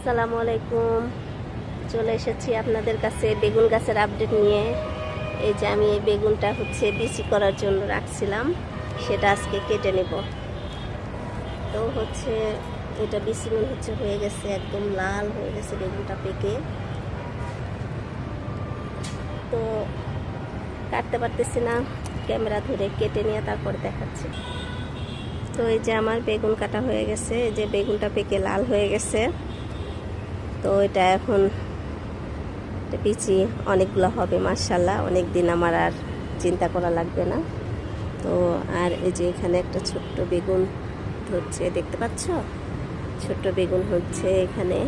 আসসালামু আলাইকুম। চলে এসেছি আপনাদের কাছে বেগুন গাছের আপডেট নিয়ে। এই যে আমি এই বেগুনটা বিচি করার জন্য রাখছিলাম, সেটা আজকে কেটে নেব। তো এটা বিচি হয়ে গেছে, একদম লাল হয়ে গেছে বেগুনটা পেকে। তো কাটতে পারতেছি না, ক্যামেরা ধরে কেটে নিয়ে তারপর দেখাচ্ছি। তো এই যে আমার বেগুন কাটা হয়ে গেছে, এই যে বেগুনটা পেকে লাল হয়ে গেছে। তো এটা এখন বিচি অনেকগুলো হবে, মাশাআল্লাহ। অনেক দিন আমার আর চিন্তা করা লাগবে না। তো আর এই যে এখানে একটা ছোট্ট বেগুন ধরছে, দেখতে পাচ্ছ? ছোট্ট বেগুন হচ্ছে এখানে,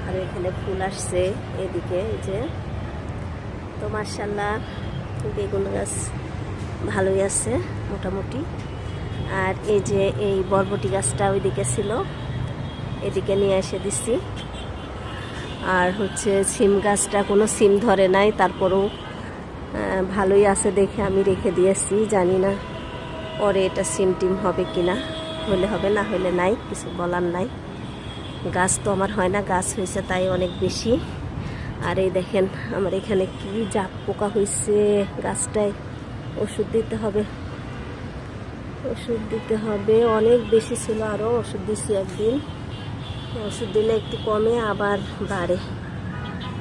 আর এখানে ফুল আসছে এদিকে। এই যে তো মাশাআল্লাহ বেগুন গাছ ভালোই আছে মোটামুটি। আর এই যে এই বরবটি গাছটা ওইদিকে ছিল, এদিকে নিয়ে এসে দিচ্ছি। আর সিম গাছটা কোনো সিম ধরে নাই, তারপরেও ভালোই আছে দেখে আমি রেখে দিয়েছি। জানি না পরে এটা সিম টিম হবে কিনা, হলে হবে, না হলে নাই, কিছু বলার নাই। গাছ তো আমার হয় না, গাছ হয়েছে তাই অনেক বেশি। আর এই দেখেন আমার এখানে কি জাপ পোকা হয়েছে গাছটায়, ওষুধ দিতে হবে, ওষুধ দিতে হবে। অনেক বেশি ছিল, আরও ওষুধ দিছি একদিন। ওষুধ দিলে একটু কমে আবার বাড়ে,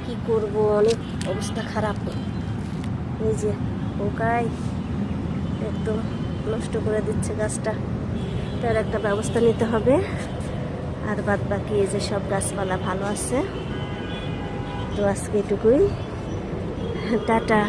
কি করব, অনেক অবস্থা খারাপ। এই যে পোকায় একদম নষ্ট করে দিচ্ছে গাছটা, তার একটা ব্যবস্থা নিতে হবে। আর বাদ বাকি এই যে সব গাছপালা ভালো আছে। তো আজকে এটুকুই, টাটা।